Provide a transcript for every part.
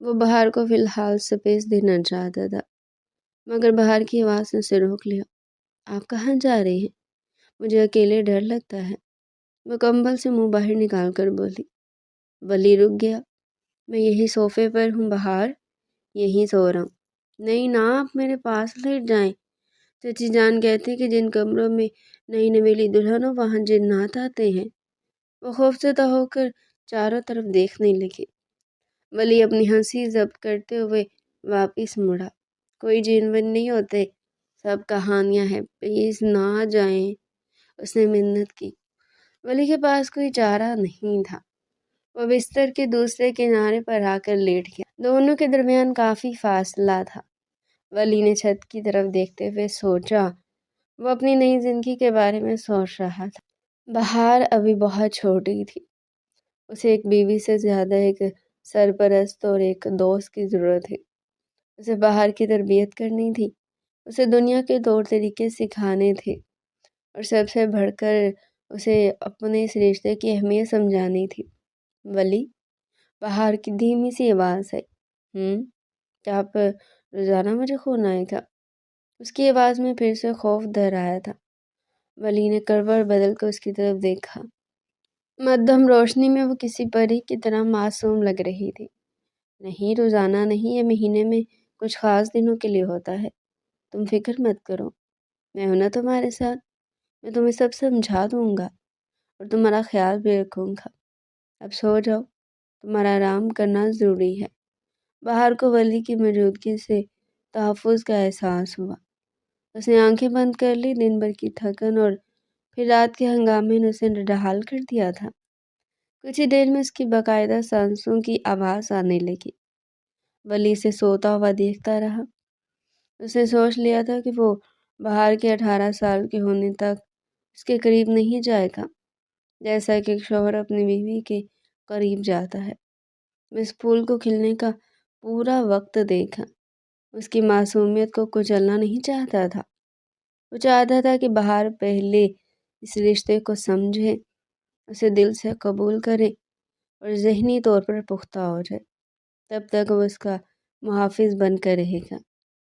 وہ بہار کو فی الحال سپیس دینا چاہتا تھا، مگر بہار کی آواز نے اسے روک لیا۔ آپ کہاں جا رہی ہیں؟ مجھے اکیلے ڈر لگتا ہے، وہ کمبل سے منہ باہر نکال کر بولی۔ ولی رک گیا۔ میں یہی صوفے پر ہوں بہار، یہیں سو رہا ہوں۔ نہیں نا، آپ میرے پاس لیٹ جائیں۔ چچی جان کہتی کہ جن کمروں میں نئی نویلی دلہن ہو وہاں جنات آتے ہیں۔ وہ خوفزدہ ہو کر چاروں طرف دیکھنے لگی۔ ولی اپنی ہنسی ضبط کرتے ہوئے واپس مڑا۔ کوئی جن ون نہیں ہوتے، سب کہانیاں ہیں، پلیز نہ جائیں، اس نے منت کی۔ ولی کے پاس کوئی چارہ نہیں تھا۔ وہ بستر کے دوسرے کنارے پر آ کر لیٹ گیا۔ دونوں کے درمیان کافی فاصلہ تھا۔ ولی نے چھت کی طرف دیکھتے ہوئے سوچا، وہ اپنی نئی زندگی کے بارے میں سوچ رہا تھا۔ بہار ابھی بہت چھوٹی تھی، اسے ایک بیوی سے زیادہ ایک سرپرست اور ایک دوست کی ضرورت تھی۔ اسے بہار کی تربیت کرنی تھی، اسے دنیا کے طور طریقے سکھانے تھے، اور سب سے بڑھ کر اسے اپنے اس رشتے کی اہمیت سمجھانی تھی۔ ولی، بہار کی دھیمی سی آواز ہے، کیا آپ روزانہ مجھے خون آئے گا؟ اس کی آواز میں پھر سے خوف در آیا تھا۔ ولی نے کروٹ بدل کر اس کی طرف دیکھا۔ مدھم روشنی میں وہ کسی پری کی طرح معصوم لگ رہی تھی۔ نہیں، روزانہ نہیں، یہ مہینے میں کچھ خاص دنوں کے لیے ہوتا ہے۔ تم فکر مت کرو، میں ہوں نا تمہارے ساتھ، میں تمہیں سب سمجھا دوں گا اور تمہارا خیال بھی رکھوں گا۔ اب سو جاؤ، تمہارا آرام کرنا ضروری ہے۔ بہار کو ولی کی موجودگی سے تحفظ کا احساس ہوا۔ اس نے آنکھیں بند کر لی۔ دن بھر کی تھکن اور پھر رات کے ہنگامے نے اسے ڈھال کر دیا تھا۔ کچھ ہی دیر میں اس کی باقاعدہ سانسوں کی آواز آنے لگی۔ ولی سے سوتا ہوا دیکھتا رہا۔ اس نے سوچ لیا تھا کہ وہ بہار کے 18 سال کے ہونے تک اس کے قریب نہیں جائے گا، جیسا کہ ایک شوہر اپنی بیوی کے قریب جاتا ہے۔ وہ اس پھول کو کھلنے کا پورا وقت دیکھا۔ اس کی معصومیت کو کچلنا نہیں چاہتا تھا۔ وہ چاہتا تھا کہ بہار پہلے اس رشتے کو سمجھے، اسے دل سے قبول کرے اور ذہنی طور پر پختہ ہو جائے۔ تب تک وہ اس کا محافظ بن کر رہے گا،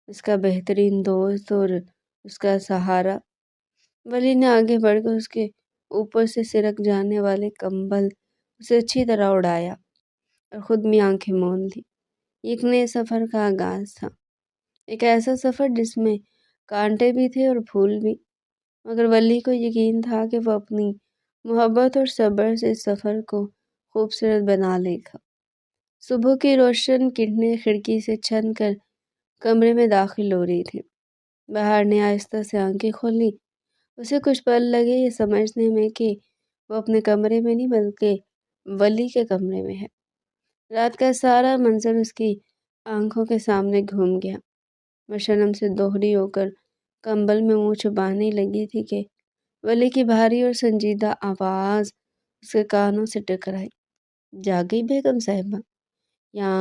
اس کا بہترین دوست اور اس کا سہارا۔ ولی نے آگے بڑھ کر اس کے اوپر سے سرک جانے والے کمبل اسے اچھی طرح اڑایا اور خود بھی آنکھیں موند لی۔ ایک نئے سفر کا آغاز تھا، ایک ایسا سفر جس میں کانٹے بھی تھے اور پھول بھی، مگر ولی کو یقین تھا کہ وہ اپنی محبت اور صبر سے اس سفر کو خوبصورت بنا لے گا۔ صبح کی روشن کرنیں کھڑکی سے چھن کر کمرے میں داخل ہو رہی تھی۔ بہار نے آہستہ سے آنکھیں کھولی۔ اسے کچھ پل لگے یہ سمجھنے میں کہ وہ اپنے کمرے میں نہیں بلکہ ولی کے کمرے میں ہے۔ رات کا سارا منظر اس کی آنکھوں کے سامنے گھوم گیا۔ وہ شرم سے دوہری ہو کر کمبل میں منہ چھپانے لگی تھی کہ ولی کی بھاری اور سنجیدہ آواز اس کے کانوں سے ٹکرائی۔ جاگئی بیگم صاحبہ؟ یا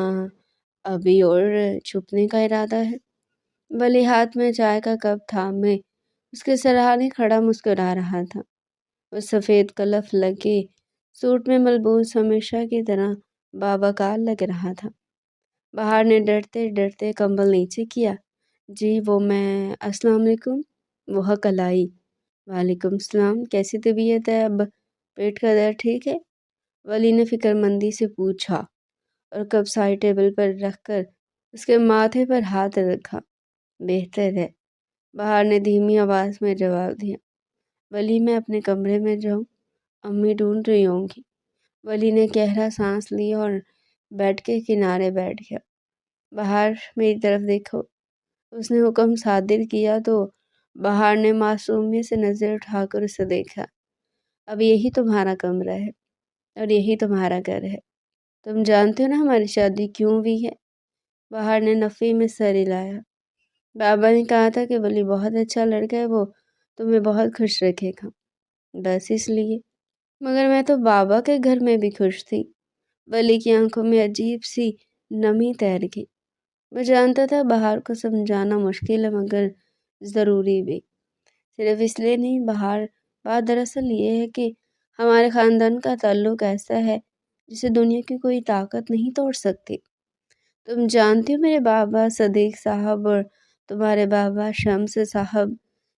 ابھی اور چھپنے کا ارادہ ہے؟ ولی ہاتھ میں چائے کا کپ تھامے اس کے سرہانے کھڑا مسکرا رہا تھا۔ وہ سفید کلف لگے سوٹ میں ملبوس ہمیشہ کی طرح باوقار لگ رہا تھا۔ بہار نے ڈرتے ڈرتے کمبل نیچے کیا۔ جی وہ میں، السلام علیکم۔ وہ ہکل آئی۔ وعلیکم السلام، کیسی طبیعت ہے اب؟ پیٹ کا درد ٹھیک ہے؟ ولی نے فکر مندی سے پوچھا اور کپ سائے ٹیبل پر رکھ کر اس کے ماتھے پر ہاتھ رکھا۔ بہتر ہے، بہار نے دھیمی آواز میں جواب دیا۔ ولی میں اپنے کمرے میں جاؤں؟ امی ڈھونڈ رہی ہوں گی۔ ولی نے گہرا سانس لیا اور بیڈ کے کنارے بیٹھ گیا۔ بہار میری طرف دیکھو، اس نے حکم صادر کیا تو بہار نے معصومیت سے نظر اٹھا کر اسے دیکھا۔ اب یہی تمہارا کمرہ ہے اور یہی تمہارا گھر ہے۔ تم جانتے ہو نا ہماری شادی کیوں ہوئی ہے؟ بہار نے نفی میں سر ہلایا۔ بابا نے کہا تھا کہ ولی بہت اچھا لڑکا ہے، وہ تمہیں بہت خوش رکھے گا، بس اس لیے۔ مگر میں تو بابا کے گھر میں بھی خوش تھی۔ ولی کی آنکھوں میں عجیب سی نمی تیر گئی۔ وہ جانتا تھا بہار کو سمجھانا مشکل ہے مگر ضروری بھی۔ صرف اس لیے نہیں، بات دراصل یہ ہے کہ ہمارے خاندان کا تعلق ایسا ہے جسے دنیا کی کوئی طاقت نہیں توڑ سکتی۔ تم جانتی ہو میرے بابا صدیق صاحب اور تمہارے بابا شمس صاحب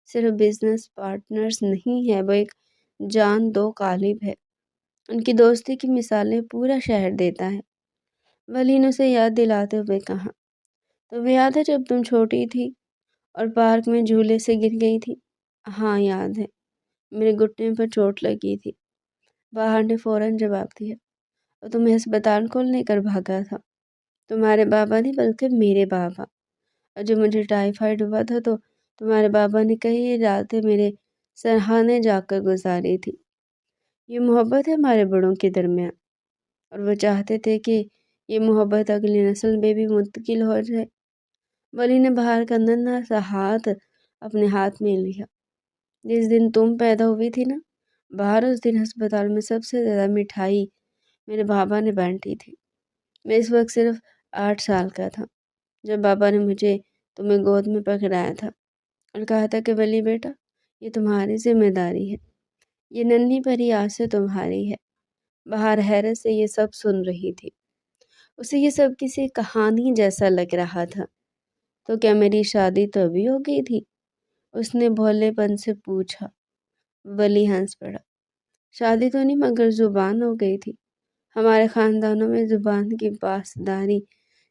صرف بزنس پارٹنرز نہیں ہے، وہ ایک جان دو قالب ہے۔ ان کی دوستی کی مثالیں پورا شہر دیتا ہے۔ ولی نے اسے یاد دلاتے ہوئے کہا، تمہیں یاد ہے جب تم چھوٹی تھی اور پارک میں جھولے سے گر گئی تھی؟ ہاں یاد ہے، میرے گھٹنے پر چوٹ لگی تھی، باہر نے فوراً جواب دیا، اور تمہیں ہسپتال کون لے کر بھاگا تھا؟ تمہارے بابا نہیں بلکہ میرے بابا۔ اور جب مجھے ٹائیفائڈ ہوا تھا تو تمہارے بابا نے کئی راتیں میرے سرہانے جا کر گزاری تھی۔ یہ محبت ہے ہمارے بڑوں کے درمیان، اور وہ چاہتے تھے کہ یہ محبت اگلی نسل میں بھی منتقل ہو جائے۔ ولی نے باہر کا ننھا سا ہاتھ اپنے ہاتھ میں لیا۔ جس دن تم پیدا ہوئی تھی نا، باہر اس دن ہسپتال میں سب سے زیادہ مٹھائی میرے بابا نے بانٹی تھی۔ میں اس وقت صرف 8 سال کا تھا جب بابا نے مجھے تمہیں گود میں پکڑایا تھا اور کہا تھا کہ ولی بیٹا، یہ تمہاری ذمہ داری ہے، یہ ننھی پری آج سے تمہاری ہے۔ باہر حیرت سے یہ سب سن رہی تھی، اسے یہ سب کسی کہانی جیسا لگ رہا تھا۔ تو کیا میری شادی تو ابھی ہو گئی تھی؟ اس نے بھولے پن سے پوچھا۔ ولی ہنس پڑا۔ شادی تو نہیں مگر زبان ہو گئی تھی۔ ہمارے خاندانوں میں زبان کی پاسداری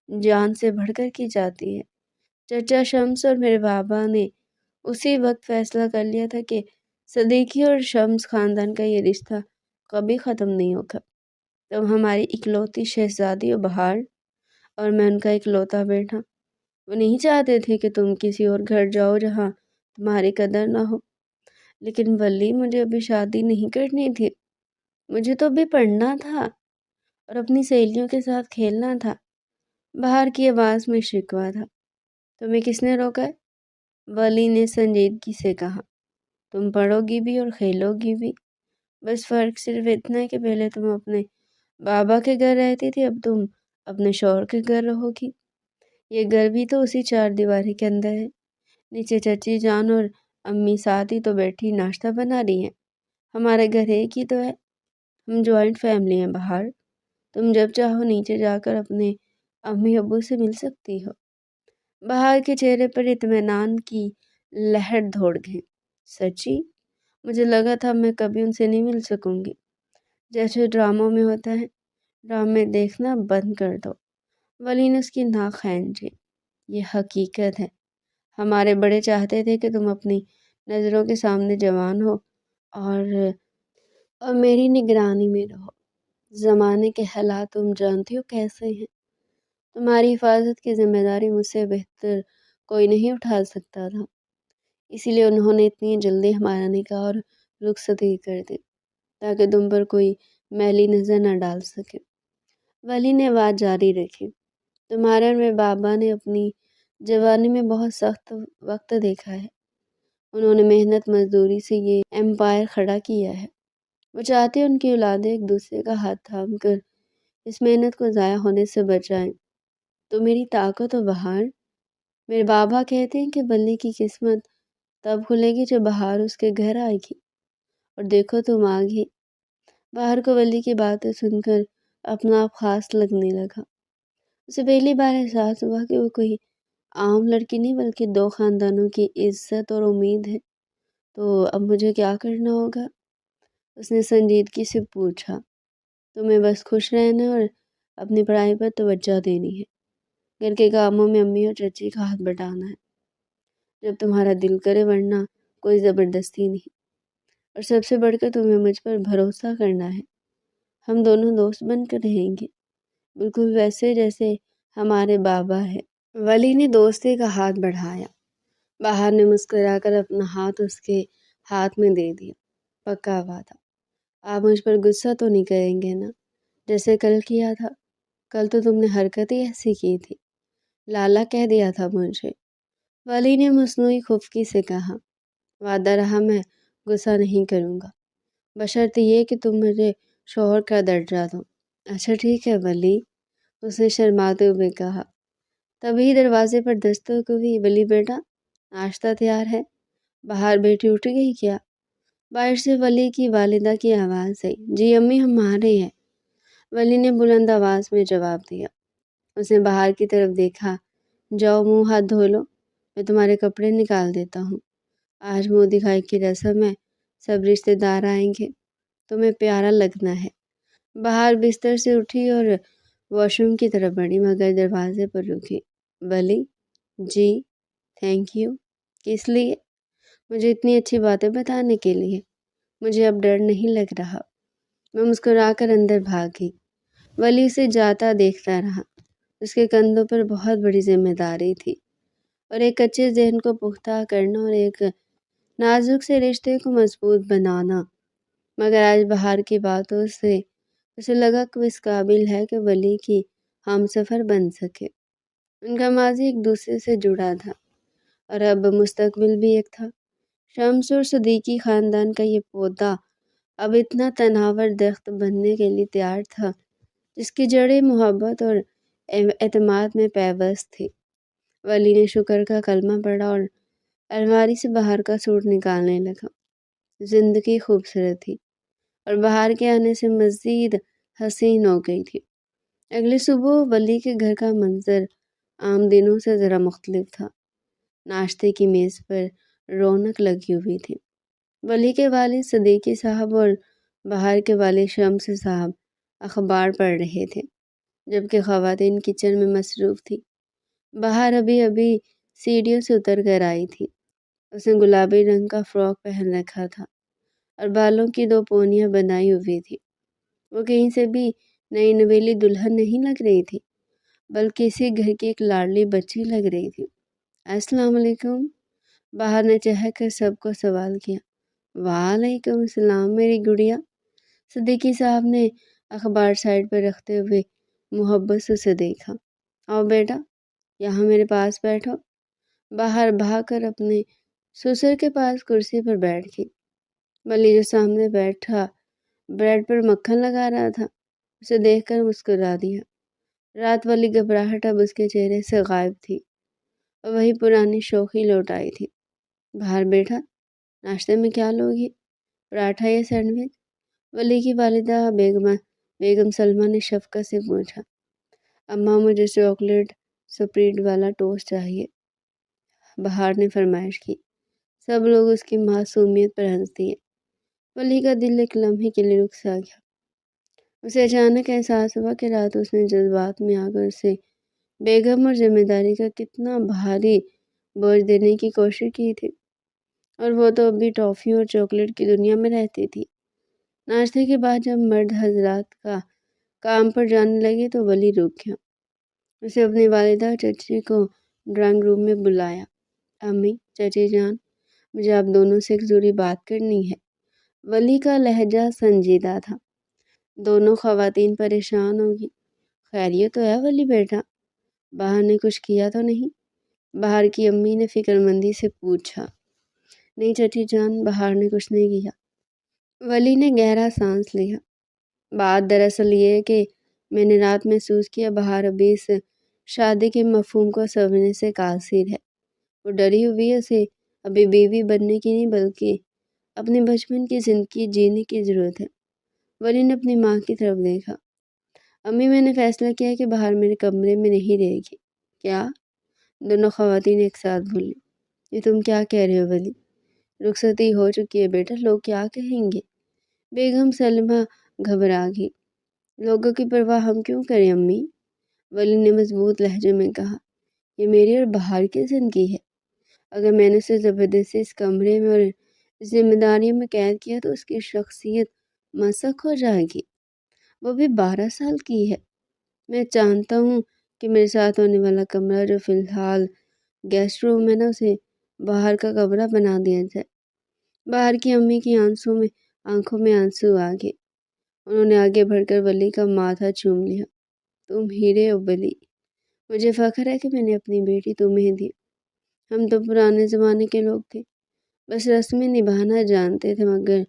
جان سے بڑھ کر کی جاتی ہے۔ چچا شمس اور میرے بابا نے اسی وقت فیصلہ کر لیا تھا کہ صدیقی اور شمس خاندان کا یہ رشتہ کبھی ختم نہیں ہوگا۔ تم ہماری اکلوتی شہزادی ہو بہار، اور میں ان کا اکلوتا بیٹا۔ وہ نہیں چاہتے تھے کہ تم کسی اور گھر جاؤ جہاں تمہاری قدر نہ ہو، لیکن ولی مجھے ابھی شادی نہیں کرنی تھی، مجھے تو ابھی پڑھنا تھا اور اپنی سہیلیوں کے ساتھ کھیلنا تھا۔ باہر کی آواز میں شکوہ تھا۔ تمہیں کس نے روکا ہے؟ ولی نے سنجیدگی سے کہا، تم پڑھو گی بھی اور کھیلو گی بھی، بس فرق صرف اتنا ہے کہ پہلے تم اپنے بابا کے گھر رہتی تھی، اب تم اپنے شوہر کے گھر رہو گی۔ یہ گھر بھی تو اسی 4 دیواری کے اندر ہے۔ نیچے چچی جان اور امی ساتھ ہی تو بیٹھی ناشتہ بنا رہی ہیں۔ ہمارا گھر ایک ہی تو ہے، ہم جوائنٹ فیملی ہیں بہار۔ تم جب چاہو نیچے جا کر اپنے امی ابو سے مل سکتی ہو۔ بہار کے چہرے پر اطمینان کی لہر دوڑ گئی۔ سچی؟ مجھے لگا تھا میں کبھی ان سے نہیں مل سکوں گی، جیسے ڈراموں میں ہوتا ہے۔ ڈرامے دیکھنا بند کر دو۔ ولی نے اس کی ناک کھینچی۔ یہ حقیقت ہے، ہمارے بڑے چاہتے تھے کہ تم اپنی نظروں کے سامنے جوان ہو اور میری نگرانی میں رہو۔ زمانے کے حالات تم جانتی ہو کیسے ہیں۔ تمہاری حفاظت کی ذمہ داری مجھ سے بہتر کوئی نہیں اٹھا سکتا تھا، اسی لیے انہوں نے اتنی جلدی ہمارا نکاح اور رخصتی کر دی تاکہ تم پر کوئی میلی نظر نہ ڈال سکے۔ ولی نے بات جاری رکھی، تمہارے اور میرے بابا نے اپنی جوانی میں بہت سخت وقت دیکھا ہے۔ انہوں نے محنت مزدوری سے یہ ایمپائر کھڑا کیا ہے۔ وہ چاہتے ہیں ان کی اولادیں ایک دوسرے کا ہاتھ تھام کر اس محنت کو ضائع ہونے سے بچائیں۔ تو میری طاقت و بہار، میرے بابا کہتے ہیں کہ بلی کی قسمت تب کھلے گی جب بہار اس کے گھر آئے گی، اور دیکھو تم آ گئی۔ بہار کو ولی کی باتیں سن کر اپنا آپ خاص لگنے لگا۔ اسے پہلی بار احساس ہوا کہ وہ کوئی عام لڑکی نہیں بلکہ 2 خاندانوں کی عزت اور امید ہے۔ تو اب مجھے کیا کرنا ہوگا؟ اس نے سنجیدگی سے پوچھا۔ تمہیں بس خوش رہنا اور اپنی پڑھائی پر توجہ دینی ہے۔ گھر کے کاموں میں امی اور چچی کا ہاتھ بٹانا ہے جب تمہارا دل کرے، ورنہ کوئی زبردستی نہیں۔ اور سب سے بڑھ کر تمہیں مجھ پر بھروسہ کرنا ہے۔ ہم دونوں دوست بن کر رہیں گے، بالکل ویسے جیسے ہمارے بابا ہے۔ ولی نے دوستی کا ہاتھ بڑھایا۔ بہار نے مسکرا کر اپنا ہاتھ اس کے ہاتھ میں دے دیا۔ پکا وعدہ، آپ مجھ پر غصہ تو نہیں کریں گے نا، جیسے کل کیا تھا؟ کل تو تم نے حرکت ہی ایسی کی تھی، لالا کہہ دیا تھا مجھے۔ ولی نے مصنوعی خفگی سے کہا، وعدہ رہا، میں غصہ نہیں کروں گا، بشرط یہ کہ تم مجھے شوہر کا درجہ دو۔ اچھا ٹھیک ہے ولی، اس نے شرماتے ہوئے کہا۔ تبھی دروازے پر دستک ہوئی۔ ولی بیٹا، ناشتہ تیار ہے۔ بہار بیٹی اٹھ گئی کیا؟ باہر سے ولی کی والدہ کی آواز آئی۔ جی امی، ہم آ رہے ہیں، ولی نے بلند آواز میں جواب دیا۔ اس نے بہار کی طرف دیکھا۔ جاؤ منہ ہاتھ دھو لو، میں تمہارے کپڑے نکال دیتا ہوں۔ آج منہ دکھائی کی رسم ہے، سب رشتے دار آئیں گے، تمہیں پیارا لگنا ہے۔ بہار بستر سے اٹھی اور واش روم کی طرف بڑھی، مگر دروازے پر رکی۔ ولی جی تھینک یو۔ کس لیے؟ مجھے اتنی اچھی باتیں بتانے کے لیے۔ مجھے اب ڈر نہیں لگ رہا۔ میں مسکرا کر اندر بھاگی۔ ولی اسے جاتا دیکھتا رہا۔ اس کے کندھوں پر بہت بڑی ذمہ داری تھی، اور ایک اچھے ذہن کو پختہ کرنا اور ایک نازک سے رشتے کو مضبوط بنانا۔ مگر آج بہار کی باتوں سے اسے لگا کہ وہ اس قابل ہے کہ ولی کی ہم سفر بن سکے۔ ان کا ماضی ایک دوسرے سے جڑا تھا، اور اب مستقبل بھی ایک تھا۔ شمس اور صدیقی خاندان کا یہ پودا اب اتنا تناور درخت بننے کے لیے تیار تھا، جس کی جڑیں محبت اور اعتماد میں پیوست تھی۔ ولی نے شکر کا کلمہ پڑھا اور الماری سے بہار کا سوٹ نکالنے لگا۔ زندگی خوبصورت تھی، اور بہار کے آنے سے مزید حسین ہو گئی تھی۔ اگلی صبح ولی کے گھر کا منظر عام دنوں سے ذرا مختلف تھا۔ ناشتے کی میز پر رونق لگی ہوئی تھی۔ ولی کے والد صدیقی صاحب اور بہار کے والد شمس صاحب اخبار پڑھ رہے تھے، جبکہ خواتین کچن میں مصروف تھی۔ بہار ابھی ابھی سیڑھیوں سے اتر کر آئی تھی۔ اس نے گلابی رنگ کا فراک پہن رکھا تھا اور بالوں کی 2 پونیاں بنائی ہوئی تھی۔ وہ کہیں سے بھی نئی نویلی دلہن نہیں لگ رہی تھی، بلکہ اسی گھر کی ایک لاڈلی بچی لگ رہی تھی۔ السلام علیکم، بہار نے چہک کر سب کو سوال کیا۔ وعلیکم السلام میری گڑیا، صدیقی صاحب نے اخبار سائڈ پر رکھتے ہوئے محبت سے اسے دیکھا۔ آؤ بیٹا، یہاں میرے پاس بیٹھو۔ بہار بھاگ کر اپنے سسر کے پاس کرسی پر بیٹھ گئی۔ ولی جو سامنے بیٹھا بریڈ پر مکھن لگا رہا تھا، اسے دیکھ کر مسکرا دیا۔ رات والی گھبراہٹ اب اس کے چہرے سے غائب تھی، اور وہی پرانی شوخی لوٹ آئی تھی۔ بہار بیٹا، ناشتے میں کیا لوگی؟ پراٹھا یا سینڈوچ؟ ولی کی والدہ بیگم سلمہ نے شفقت سے پوچھا۔ اماں مجھے چاکلیٹ سپریڈ والا ٹوسٹ چاہیے، بہار نے فرمائش کی۔ سب لوگ اس کی معصومیت پر ہنستی ہیں۔ ولی کا دل ایک لمحے کے لیے رک سا گیا۔ اسے اچانک احساس ہوا کہ رات اس نے جذبات میں آ کر اسے بیگم اور ذمہ داری کا کتنا بھاری بوجھ دینے کی کوشش کی تھی، اور وہ تو اب بھی ٹافیوں اور چاکلیٹ کی دنیا میں رہتی تھی۔ ناشتے کے بعد جب مرد حضرات کا کام پر جانے لگے تو ولی رک گیا۔ اسے اپنی والدہ اور چچی کو ڈرائنگ روم میں بلایا۔ امی، چچی جان، مجھے آپ دونوں سے ایک ضروری بات کرنی ہے۔ ولی کا لہجہ سنجیدہ تھا۔ دونوں خواتین پریشان ہوگی۔ خیریت تو ہے ولی بیٹا؟ بہار نے کچھ کیا تو نہیں؟ بہار کی امی نے فکر مندی سے پوچھا۔ نہیں چچی جان، بہار نے کچھ نہیں کیا۔ ولی نے گہرا سانس لیا۔ بات دراصل یہ ہے کہ میں نے رات محسوس کیا بہار ابھی اس شادی کے مفہوم کو سمجھنے سے قاصر ہے۔ وہ ڈری ہوئی ہے، اسے ابھی بیوی بننے کی نہیں بلکہ اپنے بچپن کی زندگی جینے کی ضرورت ہے۔ ولی نے اپنی ماں کی طرف دیکھا۔ امی، میں نے فیصلہ کیا کہ بہار میرے کمرے میں نہیں رہے گی۔ کیا؟ دونوں خواتین ایک ساتھ بولی۔ یہ تم کیا کہہ رہے ہو ولی؟ رخصتی ہو چکی ہے بیٹا، لوگ کیا کہیں گے؟ بیگم سلمہ گھبرا گئی۔ لوگوں کی پرواہ ہم کیوں کریں امی؟ ولی نے مضبوط لہجے میں کہا۔ یہ میری اور بہار کی زندگی ہے۔ اگر میں نے اسے زبردستی اس کمرے میں اور ذمہ داریوں میں قید کیا تو اس کی شخصیت مسخ ہو جائے گی۔ وہ بھی 12 سال کی ہے۔ میں چاہتا ہوں کہ میرے ساتھ ہونے والا کمرہ جو فی الحال گیسٹ روم ہے نا، اسے باہر کا کمرہ بنا دیا جائے۔ باہر کی امی کی آنکھوں میں آنسو آ گئے۔ انہوں نے آگے بڑھ کر ولی کا ماتھا چوم لیا۔ تم ہیرے ہو ولی، مجھے فخر ہے کہ میں نے اپنی بیٹی تمہیں دی۔ ہم تو پرانے زمانے کے لوگ تھے، بس رسمیں نبھانا جانتے تھے، مگر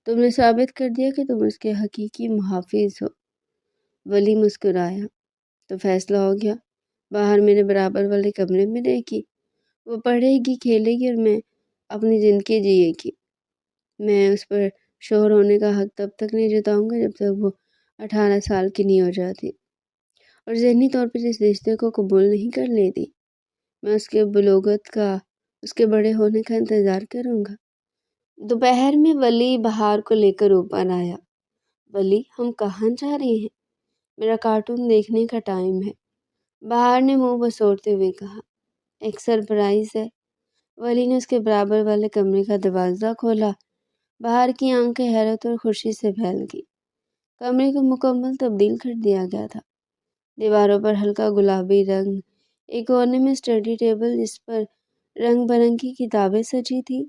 تم نے ثابت کر دیا کہ تم اس کے حقیقی محافظ ہو۔ ولی مسکرایا۔ تو فیصلہ ہو گیا، باہر میرے برابر والے کمرے میں رہے گی، وہ پڑھے گی، کھیلے گی، اور میں اپنی زندگی جیے گی۔ میں اس پر شوہر ہونے کا حق تب تک نہیں جتاؤں گا جب تک وہ 18 سال کی نہیں ہو جاتی۔ اور ذہنی طور پر اس رشتے کو قبول نہیں کر لیتی، میں اس کے بلوغت کا، اس کے بڑے ہونے کا انتظار کروں گا۔ دوپہر میں ولی بہار کو لے کر اوپر آیا۔ ولی، ہم کہاں جا رہے ہیں؟ میرا کارٹون دیکھنے کا ٹائم ہے، بہار نے منہ بسوڑتے ہوئے کہا۔ ایک سرپرائز ہے۔ ولی نے اس کے برابر والے کمرے کا دروازہ کھولا۔ بہار کی آنکھیں حیرت اور خوشی سے پھیل گئی۔ کمرے کو مکمل تبدیل کر دیا گیا تھا۔ دیواروں پر ہلکا گلابی رنگ، ایک کونے میں اسٹڈی ٹیبل جس پر رنگ برنگی کتابیں سجی تھی،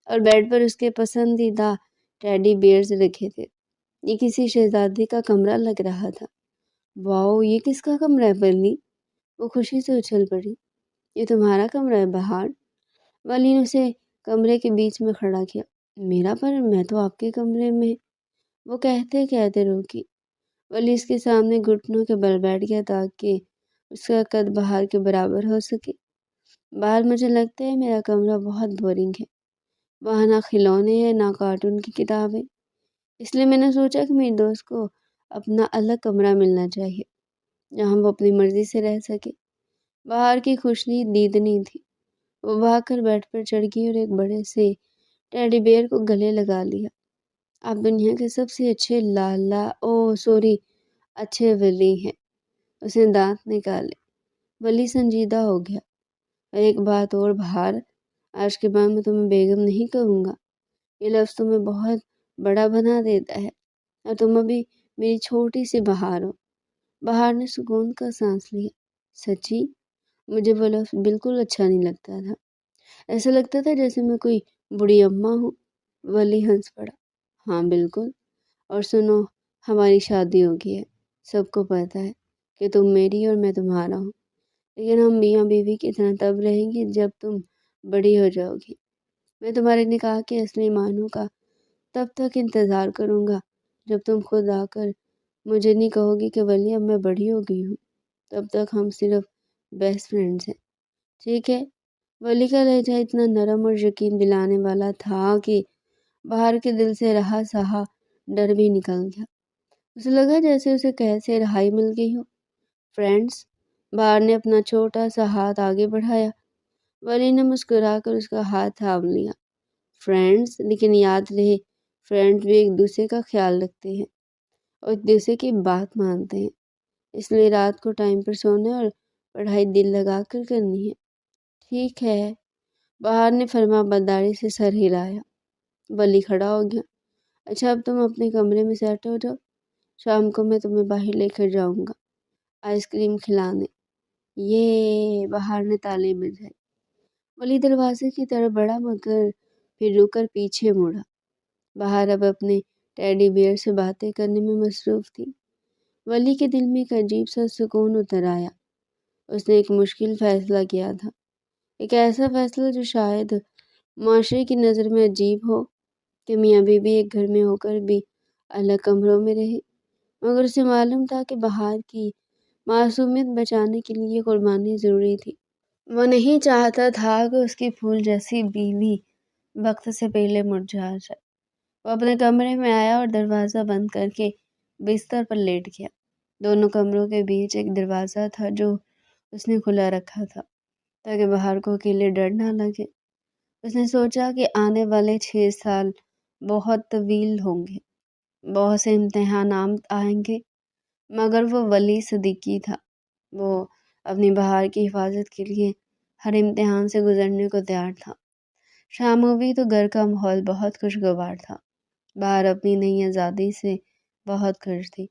اور بیڈ پر اس کے پسندیدہ ٹیڈی بیئرز رکھے تھے۔ یہ کسی شہزادی کا کمرہ لگ رہا تھا۔ واؤ، یہ کس کا کمرہ ہے ولی؟ وہ خوشی سے اچھل پڑی۔ یہ تمہارا کمرہ ہے بہار۔ ولی نے اسے کمرے کے بیچ میں کھڑا کیا۔ میرا؟ پر میں تو آپ کے کمرے میں، وہ کہتے کہتے روکی۔ ولی اس کے سامنے گھٹنوں کے بل بیٹھ گیا تاکہ اس کا قد بہار کے برابر ہو سکے۔ بہار، مجھے لگتا ہے میرا کمرہ بہت بورنگ ہے، وہاں نہ کھلونے ہیں نہ کارٹون کی کتابیں، اس لیے میں نے سوچا کہ میری دوست کو اپنا الگ کمرہ ملنا چاہیے جہاں وہ اپنی مرضی سے رہ سکے۔ بہار کی خوشی دیدنی تھی۔ وہ بھاگ کر بیڈ پر چڑھ گئی اور ایک بڑے سے ٹیڈی بیئر کو گلے لگا لیا۔ آپ دنیا کے سب سے اچھے اچھے ولی ہیں۔ اس نے دانت نکالے۔ ولی سنجیدہ ہو گیا۔ اور ایک بات اور بہار، آج کے بعد میں تمہیں بیگم نہیں کہوں گا، یہ لفظ تمہیں بہت بڑا بنا دیتا ہے، اور تم ابھی میری چھوٹی سی بہار ہو۔ بہار نے سکون کا سانس لیا۔ سچی؟ مجھے وہ لفظ بالکل اچھا نہیں لگتا تھا، ایسا لگتا تھا جیسے میں کوئی بڑی اماں ہوں۔ ولی ہنس پڑا۔ ہاں بالکل، اور سنو، ہماری شادی ہو گئی ہے، سب کو پتہ ہے کہ تم میری اور میں تمہارا ہوں، لیکن ہم میاں بیوی کی طرح تب رہیں گے جب تم بڑی ہو جاؤ گی۔ میں تمہارے نکاح کے اصلی معنوں کا تب تک انتظار کروں گا جب تم خود آ کر مجھے نہیں کہو گی کہ ولی اب میں بڑی ہو گئی ہوں۔ تب تک ہم صرف بیسٹ فرینڈز ہیں، ٹھیک ہے؟ ولی کا لہجہ اتنا نرم اور یقین دلانے والا تھا کہ بہار کے دل سے رہا سہا ڈر بھی نکل گیا۔ اسے لگا جیسے اسے قید سے رہائی مل گئی ہو۔ فرینڈز؟ بہار نے اپنا چھوٹا سا ہاتھ آگے بڑھایا۔ ولی نے مسکرا کر اس کا ہاتھ تھام لیا۔ فرینڈز، لیکن یاد رہے، فرینڈز بھی ایک دوسرے کا خیال رکھتے ہیں اور ایک دوسرے کی بات مانتے ہیں، اس لیے رات کو ٹائم پر سونا اور پڑھائی دل لگا کر کرنی ہے۔ ٹھیک ہے، بہار نے فرما برداری سے سر ہلایا۔ ولی کھڑا ہو گیا۔ اچھا، اب تم اپنے کمرے میں سیٹ ہو جاؤ، شام کو میں تمہیں باہر لے کر جاؤں گا آئس کریم کھلانے۔ یہ بہار نے تالی بجائی۔ ولی دروازے کی طرف بڑھا مگر پھر رک کر پیچھے مڑا۔ بہار اب اپنے ٹیڈی بیئر سے باتیں کرنے میں مصروف تھی۔ ولی کے دل میں ایک عجیب سا سکون اتر آیا۔ اس نے ایک مشکل فیصلہ کیا تھا، ایک ایسا فیصلہ جو شاید معاشرے کی نظر میں عجیب ہو کہ میاں بیوی ایک گھر میں ہو کر بھی الگ کمروں میں رہے، مگر اسے معلوم تھا کہ بہار کی معصومیت بچانے کے لیے قربانی ضروری تھی۔ وہ نہیں چاہتا تھا کہ اس کی پھول جیسی بیوی وقت سے پہلے مرجھا جائے۔ وہ اپنے کمرے میں آیا اور دروازہ بند کر کے بستر پر لیٹ گیا۔ دونوں کمروں کے بیچ ایک دروازہ تھا جو اس نے کھلا رکھا تھا تاکہ بہار کو اکیلے ڈر نہ لگے۔ اس نے سوچا کہ آنے والے 6 سال بہت طویل ہوں گے، بہت سے امتحانات آئیں گے، مگر وہ ولی صدیقی تھا۔ وہ اپنی بہار کی حفاظت کے لیے ہر امتحان سے گزرنے کو تیار تھا۔ شام ہوئی تو گھر کا ماحول بہت خوشگوار تھا۔ بہار اپنی نئی آزادی سے بہت خوش تھی۔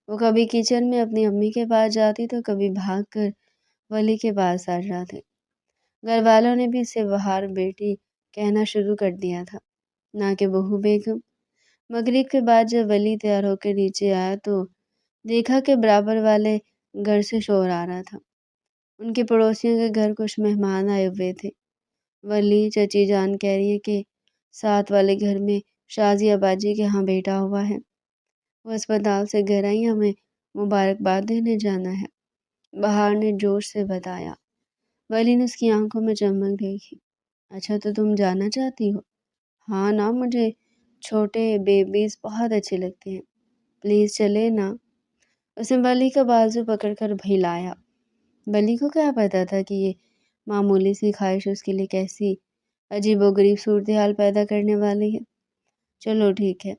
وہ کبھی کچن میں اپنی امی کے پاس جاتی تو کبھی بھاگ کر ولی کے پاس آ جاتے۔ گھر والوں نے بھی اسے بہار بیٹی کہنا شروع کر دیا تھا، نہ کہ بہو بیگم۔ مغرب کے بعد جب ولی تیار ہو کے نیچے آیا تو دیکھا کہ برابر والے گھر سے شور آ رہا تھا۔ ان کے پڑوسیوں کے گھر کچھ مہمان آئے ہوئے تھے۔ ولی، چچی جان کہہ رہی ہے کہ ساتھ والے گھر میں شازیہ باجی کے ہاں بیٹا ہوا ہے، وہ اسپتال سے گھر آئی، ہمیں مبارکباد دینے جانا ہے، بہار نے جوش سے بتایا۔ ولی نے اس کی آنکھوں میں چمک دیکھی۔ اچھا، تو تم جانا چاہتی ہو؟ ہاں نا، مجھے چھوٹے بیبیز بہت اچھے لگتے ہیں، پلیز چلے نا۔ اس نے ولی کا بازو پکڑ کر بھیلایا۔ ولی کو کیا پتا تھا کہ یہ معمولی سی خواہش اس کے لیے کیسی عجیب و غریب صورتحال پیدا کرنے والی ہے۔ چلو ٹھیک ہے،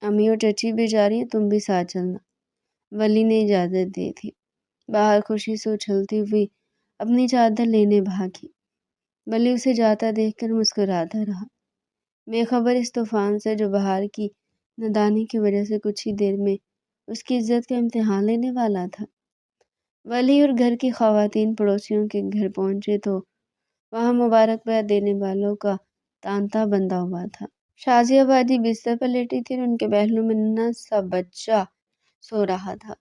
امی اور چچی بھی جا رہی ہیں، تم بھی ساتھ چلنا، ولی نے اجازت دی تھی۔ باہر خوشی سے اچھلتی ہوئی اپنی چادر لینے بھاگی۔ ولی اسے جاتا دیکھ کر مسکراتا رہا، بے خبر اس طوفان سے جو بہار کی نادانی کی وجہ سے کچھ ہی دیر میں اس کی عزت کا امتحان لینے والا تھا۔ ولی اور گھر کی خواتین پڑوسیوں کے گھر پہنچے تو وہاں مبارکباد دینے والوں کا تانتا بندھا ہوا تھا۔ شازیہ باجی بستر پر لیٹی تھی اور ان کے پہلو میں ننھا سا بچہ سو رہا تھا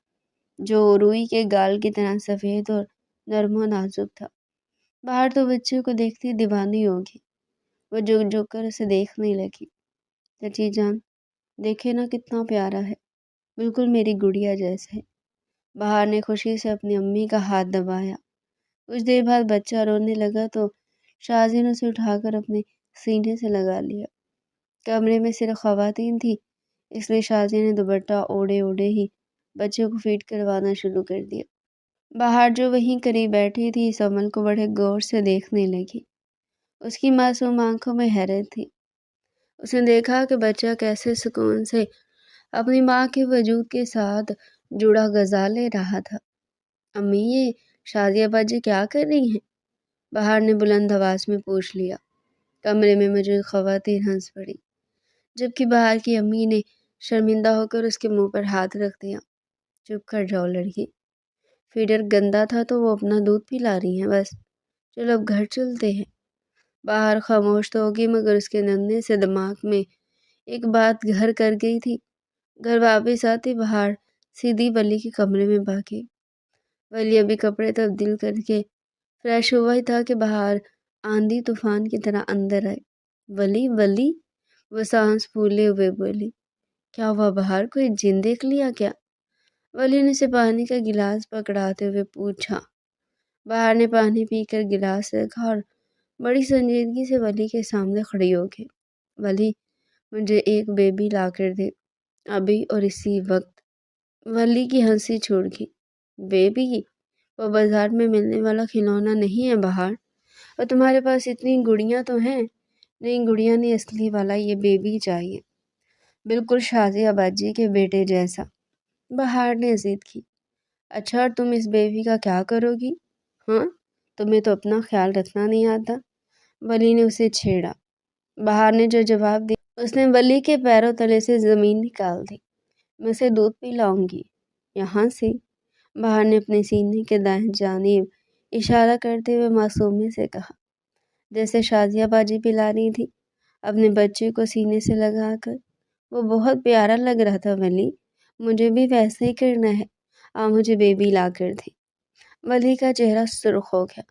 جو روئی کے گال کی طرح سفید اور نرم و نازک تھا۔ باہر تو بچے کو دیکھتی دیوانی ہوگی، وہ جھک جھک کر اسے دیکھنے لگی۔ چچی جان دیکھے نا کتنا پیارا ہے، بالکل میری گڑیا جیسا ہے۔ بہار نے خوشی سے اپنی امی کا ہاتھ دبایا۔ کچھ دیر بعد بچہ رونے لگا تو شازیہ نے اسے اٹھا کر اپنے سینے سے لگا لیا۔ کمرے میں صرف خواتین تھی، اس لیے شازیہ نے دوپٹہ اوڑھے اوڑھے ہی بچے کو فیڈ کروانا شروع کر دیا۔ بہار جو وہیں قریب بیٹھی تھی اس عمل کو بڑے غور سے دیکھنے لگی۔ اس کی معصوم آنکھوں میں حیرت تھی۔ اس نے دیکھا کہ بچہ کیسے سکون سے اپنی ماں کے وجود کے ساتھ جڑا غذا لے رہا تھا۔ امی یہ شازیہ باجی کیا کر رہی ہیں؟ بہار نے بلند آواز میں پوچھ لیا۔ کمرے میں موجود خواتین ہنس پڑی، جبکہ بہار کی امی نے شرمندہ ہو کر اس کے منہ پر ہاتھ رکھ دیا۔ چپ کر جاؤ لڑکی، فیڈر گندا تھا تو وہ اپنا دودھ پلا رہی ہیں بس، چلو اب گھر چلتے ہیں۔ باہر خاموش تو ہوگی مگر اس کے ننھے سے دماغ میں ایک بات گھر کر گئی تھی۔ گھر واپس آتی بہار سیدھی ولی کے کمرے میں بھاگی۔ ولی ابھی کپڑے تبدیل کر کے فریش ہوا ہی تھا کہ بہار آندھی طوفان کی طرح اندر آئے۔ ولی ولی، وہ سانس پھولے ہوئے بولی۔ کیا ہوا بہار، کوئی جن دیکھ لیا کیا؟ ولی نے اسے پانی کا گلاس پکڑاتے ہوئے پوچھا۔ بہار نے پانی پی کر گلاس رکھا اور بڑی سنجیدگی سے ولی کے سامنے کھڑی ہو گئی۔ ولی مجھے ایک بیبی لا کر دے، ابھی اور اسی وقت۔ ولی کی ہنسی چھوڑ گئی۔ بیبی؟ وہ بازار میں ملنے والا کھلونا نہیں ہے بہار، اور تمہارے پاس اتنی گڑیاں تو ہیں۔ نہیں گڑیا نہیں، اصلی والا یہ بیبی چاہیے، بالکل شازیہ باجی کے بیٹے جیسا۔ بہار نے ضد کی۔ اچھا اور تم اس بیبی کا کیا کرو گی؟ ہاں، تمہیں تو اپنا خیال رکھنا نہیں آتا، ولی نے اسے چھیڑا۔ بہار نے جو جواب دیا اس نے ولی کے پیروں تلے سے زمین نکال دی۔ میں اسے دودھ پلاؤں گی، یہاں سے۔ بہار نے اپنے سینے کے دائیں جانب اشارہ کرتے ہوئے معصومی سے کہا، جیسے شازیہ باجی پلا رہی تھی اپنے بچے کو سینے سے لگا کر۔ وہ بہت پیارا لگ رہا تھا ولی، مجھے بھی ویسے ہی کرنا ہے، مجھے بیبی لا کر دے۔ ولی کا چہرہ سرخ ہو گیا۔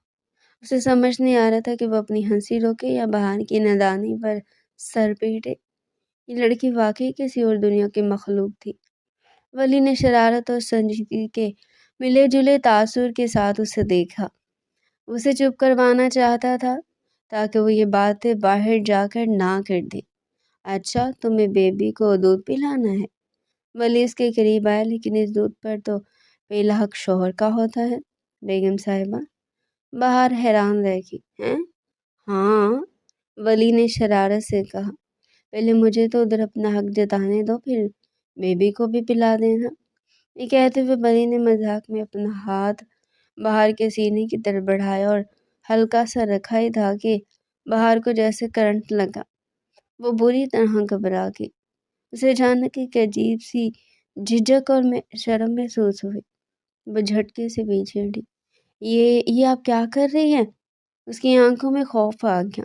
اسے سمجھ نہیں آ رہا تھا کہ وہ اپنی ہنسی روکے یا بہار کی نادانی پر سر پیٹے۔ یہ لڑکی واقعی کسی اور دنیا کی مخلوق تھی۔ ولی نے شرارت اور سنجیدگی کے ملے جلے تاثر کے ساتھ اسے دیکھا۔ اسے چپ کروانا چاہتا تھا تاکہ وہ یہ باتیں باہر جا کر نہ کر دے۔ اچھا، تمہیں بیبی کو دودھ پلانا ہے؟ ولی اس کے قریب آیا، لیکن اس دودھ پر تو پہلا حق شوہر کا ہوتا ہے بیگم صاحبہ۔ بہار حیران رہ گئی۔ ہیں؟ ہاں، ولی نے شرارت سے کہا، پہلے مجھے تو ادھر اپنا حق جتانے دو، پھر بیبی کو بھی پلا دینا۔ یہ کہتے ہوئے ولی نے مذاق میں اپنا ہاتھ بہار کے سینے کی طرف بڑھایا اور ہلکا سا رکھا ہی تھا کہ بہار کو جیسے کرنٹ لگا۔ وہ بری طرح گھبرا گئی۔ اسے اچانک ایک عجیب سی جھجک اور شرم محسوس ہوئی۔ وہ جھٹکے سے پیچھے ہٹی۔ یہ آپ کیا کر رہی ہیں؟ اس کی آنکھوں میں خوف آ گیا۔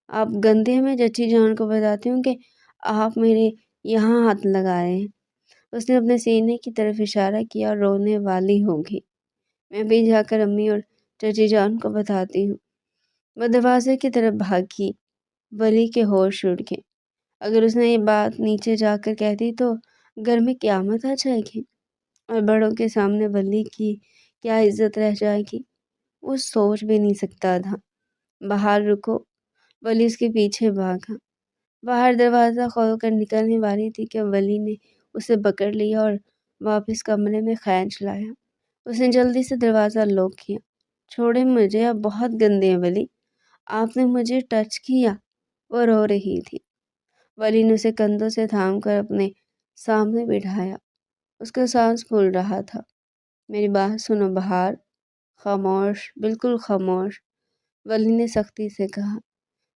آپ گندے ہیں، میں چچی جان کو بتاتی ہوں کہ آپ میرے یہاں ہاتھ لگا رہے ہیں۔ اس نے اپنے سینے کی طرف اشارہ کیا اور رونے والی ہو گئی۔ میں بھی جا کر امی اور چچی جان کو بتاتی ہوں۔ وہ دروازے کی طرف بھاگی۔ ولی کے ہوش اڑ گئے۔ اگر اس نے یہ بات نیچے جا کر کہہ دی تو گھر میں قیامت آ جائے گی، اور بڑوں کے سامنے ولی کی کیا عزت رہ جائے گی، وہ سوچ بھی نہیں سکتا تھا۔ بہار رکو، ولی اس کے پیچھے بھاگا۔ باہر دروازہ کھول کر نکلنے والی تھی کہ ولی نے اسے پکڑ لیا اور واپس کمرے میں کھینچ لایا۔ اس نے جلدی سے دروازہ لاک کیا۔ چھوڑے مجھے، اب بہت گندے ہیں ولی، آپ نے مجھے ٹچ کیا۔ وہ رو رہی تھی۔ ولی نے اسے کندھوں سے تھام کر اپنے سامنے بٹھایا۔ اس کا سانس پھول رہا تھا۔ میری بات سنو بہار۔ خاموش، بالکل خاموش، ولی نے سختی سے کہا۔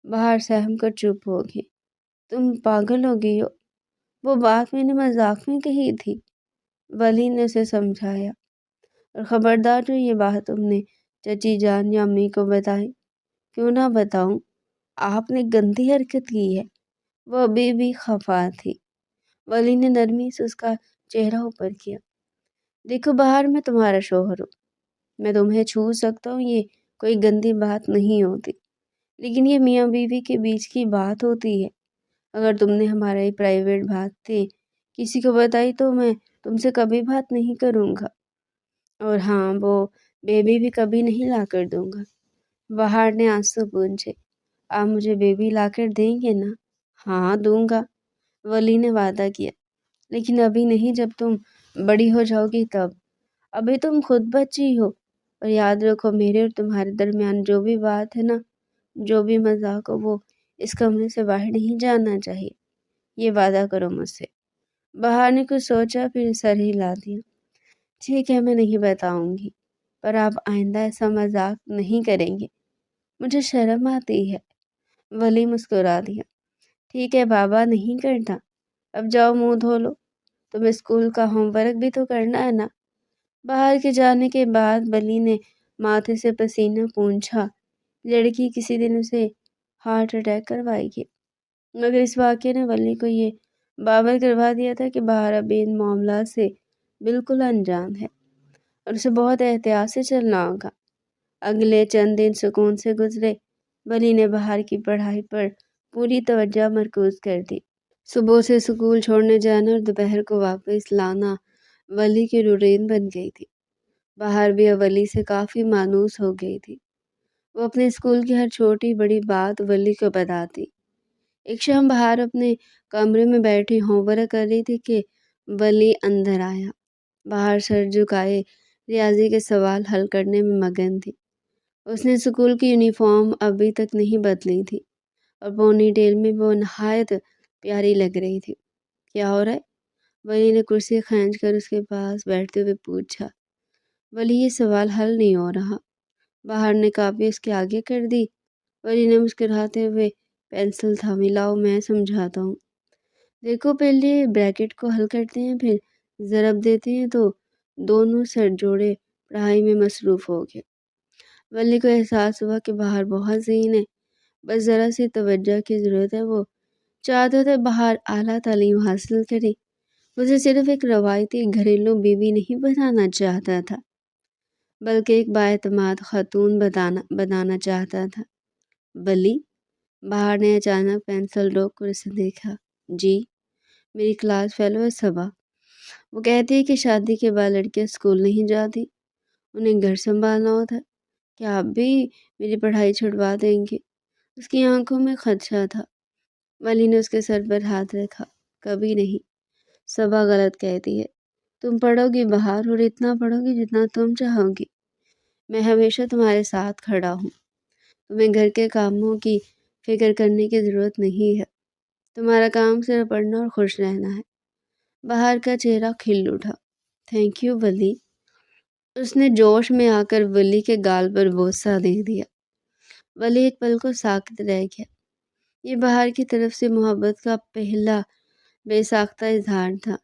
بہار سہم کر چپ ہو گئی۔ تم پاگل ہو گئی ہو، وہ بات میں نے مذاق میں کہی تھی، ولی نے اسے سمجھایا۔ اور خبردار جو یہ بات تم نے چچی جان یا امی کو بتائی۔ کیوں نہ بتاؤں، آپ نے گندی حرکت کی ہے۔ وہ ابھی بھی خفا تھی۔ ولی نے نرمی سے اس کا چہرہ اوپر کیا۔ دیکھو بہار، میں تمہارا شوہر ہوں، میں تمہیں چھو سکتا ہوں، یہ کوئی گندی بات نہیں ہوتی، لیکن یہ میاں بیوی کے بیچ کی بات ہوتی ہے۔ اگر تم نے ہماری پرائیویٹ باتیں کسی کو بتائی تو میں تم سے کبھی بات نہیں کروں گا، اور ہاں، وہ بیبی بھی کبھی نہیں لا کر دوں گا۔ بہار نے آنسو پوچھے۔ آپ مجھے بیبی لا کر دیں گے نا؟ ہاں دوں گا، ولی نے وعدہ کیا، لیکن ابھی نہیں، جب تم بڑی ہو جاؤ گی تب۔ ابھی تم خود بچی ہو، اور یاد رکھو میرے اور تمہارے درمیان جو بھی بات ہے نا، جو بھی مذاق ہو، وہ اس کمرے سے باہر نہیں جانا چاہیے، یہ وعدہ کرو مجھ سے۔ بہار نے کچھ سوچا، پھر سر ہلا دیا۔ ٹھیک ہے، میں نہیں بتاؤں گی، پر آپ آئندہ ایسا مذاق نہیں کریں گے، مجھے شرم آتی ہے۔ ولی مسکرا دیا۔ ٹھیک ہے بابا، نہیں کرتا، اب جاؤ منہ دھو لو، تمہیں اسکول کا ہوم ورک بھی تو کرنا ہے نا۔ بہار کے جانے کے بعد ولی نے ماتھے سے پسینہ پونچھا۔ لڑکی کسی دن اسے ہارٹ اٹیک کروائے گی، مگر اس واقعے نے ولی کو یہ باور کروا دیا تھا کہ بہار ابھی ان معاملات سے بالکل انجان ہے، اور اسے بہت احتیاط سے چلنا ہوگا۔ اگلے چند دن سکون سے گزرے۔ ولی نے بہار کی پڑھائی پر پوری توجہ مرکوز کر دی۔ صبح سے اسکول چھوڑنے جانا اور دوپہر کو واپس لانا ولی کی روٹین بن گئی تھی۔ بہار بھی اب ولی سے کافی مانوس ہو گئی تھی۔ وہ اپنے اسکول کی ہر چھوٹی بڑی بات ولی کو بتاتی۔ ایک شام بہار اپنے کمرے میں بیٹھی ہوم ورک کر رہی تھی کہ ولی اندر آیا۔ بہار سر جھکائے ریاضی کے سوال حل کرنے میں مگن تھی۔ اس نے اسکول کی یونیفارم ابھی تک نہیں بدلی تھی، اور پونی ٹیل میں وہ نہایت پیاری لگ رہی تھی۔ کیا ہو رہا ہے؟ ولی نے کرسی کھینچ کر اس کے پاس بیٹھتے ہوئے پوچھا۔ ولی، یہ سوال حل نہیں ہو رہا۔ بہار نے کاپی اس کے آگے کر دی۔ ولی نے مسکراتے ہوئے پینسل تھامی۔ لاؤ میں سمجھاتا ہوں۔ دیکھو، پہلے بریکٹ کو حل کرتے ہیں، پھر ضرب دیتے ہیں، تو دونوں سر جوڑے پڑھائی میں مصروف ہو گئے۔ ولی کو احساس ہوا کہ بہار بہت ذہین ہے، بس ذرا سی توجہ کی ضرورت ہے۔ وہ چاہتا تھا بہار اعلیٰ تعلیم حاصل کرے، اسے صرف ایک روایتی گھریلو بیوی نہیں بنانا چاہتا تھا، بلکہ ایک بااعتماد خاتون بنانا چاہتا تھا۔ ولی، بہار نے اچانک پینسل روک کر اسے دیکھا۔ جی؟ میری کلاس فیلو ہے صبا، وہ کہتی ہے کہ شادی کے بعد لڑکیاں اسکول نہیں جاتی، انہیں گھر سنبھالنا ہوتا ہے، کیا آپ بھی میری پڑھائی چھڑوا دیں گے؟ اس کی آنکھوں میں خدشہ تھا۔ ولی نے اس کے سر پر ہاتھ رکھا۔ کبھی نہیں، صبا غلط کہتی ہے، تم پڑھو گی بہار، اور اتنا پڑھو گی جتنا تم چاہو گی۔ میں ہمیشہ تمہارے ساتھ کھڑا ہوں، تمہیں گھر کے کاموں کی فکر کرنے کی ضرورت نہیں ہے، تمہارا کام صرف پڑھنا اور خوش رہنا ہے۔ بہار کا چہرہ کھل اٹھا۔ تھینک یو ولی۔ اس نے جوش میں آ کر ولی کے گال پر بوسہ دے دیا۔ ولی ایک پل کو ساکت رہ گیا۔ یہ بہار کی طرف سے محبت کا پہلا بے ساختہ اظہار تھا۔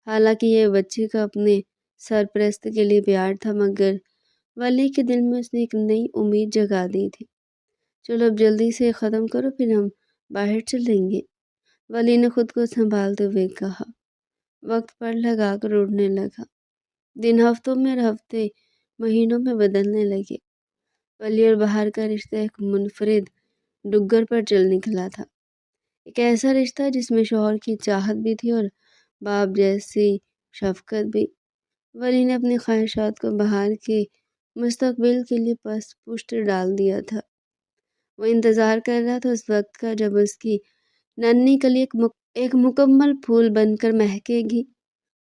حالانکہ یہ بچی کا اپنے سرپرست کے لیے پیار تھا، مگر ولی کے دل میں اس نے ایک نئی امید جگا دی تھی۔ چلو اب جلدی سے ختم کرو، پھر ہم باہر چلیں گے، ولی نے خود کو سنبھالتے ہوئے کہا۔ وقت پر لگا کر اڑنے لگا۔ دن ہفتوں میں اور ہفتے مہینوں میں بدلنے لگے۔ ولی اور بہار کا رشتہ ایک منفرد ڈگر پر چل نکلا تھا، ایک ایسا رشتہ جس میں شوہر کی چاہت بھی تھی اور باپ جیسی شفقت بھی۔ ولی نے اپنی خواہشات کو بہار کے مستقبل کے لیے پشت ڈال دیا تھا۔ وہ انتظار کر رہا تھا اس وقت کا جب اس کی ننھی کلی ایک مکمل پھول بن کر مہکے گی،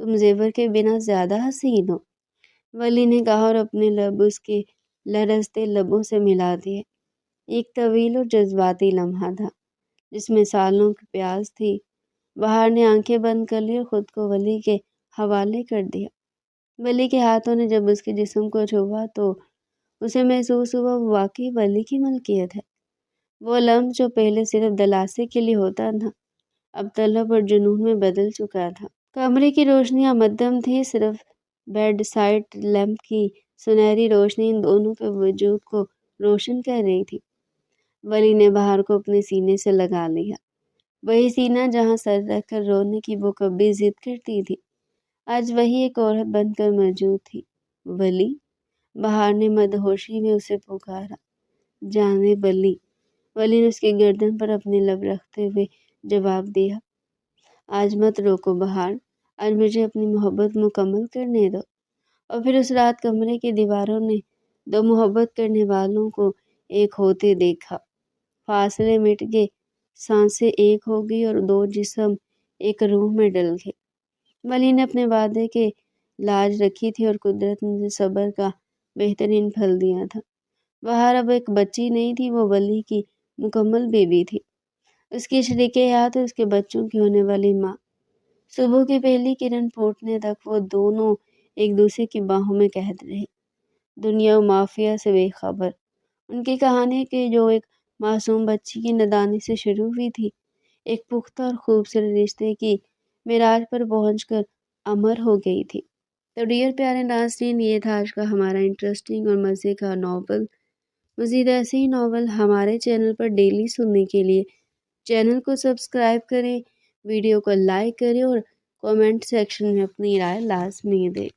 تم زیور کے بنا زیادہ حسین ہو، ولی نے کہا اور اپنے لب اس کے لرزتے لبوں سے ملا دیے۔ ایک طویل اور جذباتی لمحہ تھا جس میں سالوں کی پیاس تھی۔ بہار نے آنکھیں بند کر لی اور خود کو ولی کے حوالے کر دیا۔ ولی کے ہاتھوں نے جب اس کے جسم کو چھوا تو اسے محسوس ہوا وہ واقعی ولی کی ملکیت ہے۔ وہ لمس جو پہلے صرف دلاسے کے لیے ہوتا تھا اب طلب اور جنون میں بدل چکا تھا۔ کمرے کی روشنیاں مدھم تھی، صرف بیڈ سائڈ لیمپ کی سنہری روشنی ان دونوں کے وجود کو روشن کر رہی تھی۔ ولی نے بہار کو اپنے سینے سے لگا لیا، وہی سینہ جہاں سر رکھ کر رونے کی وہ کبھی ضد کرتی تھی، آج وہی ایک عورت بن کر موجود تھی۔ ولی، بہار نے مدہوشی میں اسے پکارا۔ جانے ولی، ولی نے اس کی گردن پر اپنے لب رکھتے ہوئے جواب دیا۔ آج مت روکو بہار، آج مجھے اپنی محبت مکمل کرنے دو۔ اور پھر اس رات کمرے کی دیواروں نے دو محبت کرنے والوں کو ایک ہوتے دیکھا۔ فاصلے مٹ گئے، سانسیں ایک ہو گئی اور دو جسم ایک روح میں ڈل گئے۔ ولی نے اپنے وعدے کے لاج رکھی تھی اور قدرت نے اسے صبر کا بہترین پھل دیا تھا۔ بہار اب ایک بچی نہیں تھی، وہ ولی کی مکمل بیوی تھی، اس کی شریک حیات اور اس کے بچوں کی ہونے والی ماں۔ صبح کی پہلی کرن پھوٹنے تک وہ دونوں ایک دوسرے کی باہوں میں قید رہے، دنیا و مافیا سے بے خبر۔ ان کی کہانی کہ جو ایک معصوم بچی کی نادانی سے شروع ہوئی تھی، ایک پختہ اور خوبصورت رشتے کی معراج پر پہنچ کر امر ہو گئی تھی۔ تو ڈیئر پیارے ناظرین، یہ تھا آج کا ہمارا انٹرسٹنگ اور مزے کا ناول۔ مزید ایسے ہی ناول ہمارے چینل پر ڈیلی سننے کے لیے چینل کو سبسکرائب کریں، ویڈیو کو لائک کریں اور کامنٹ سیکشن میں اپنی رائے لازمی دیں۔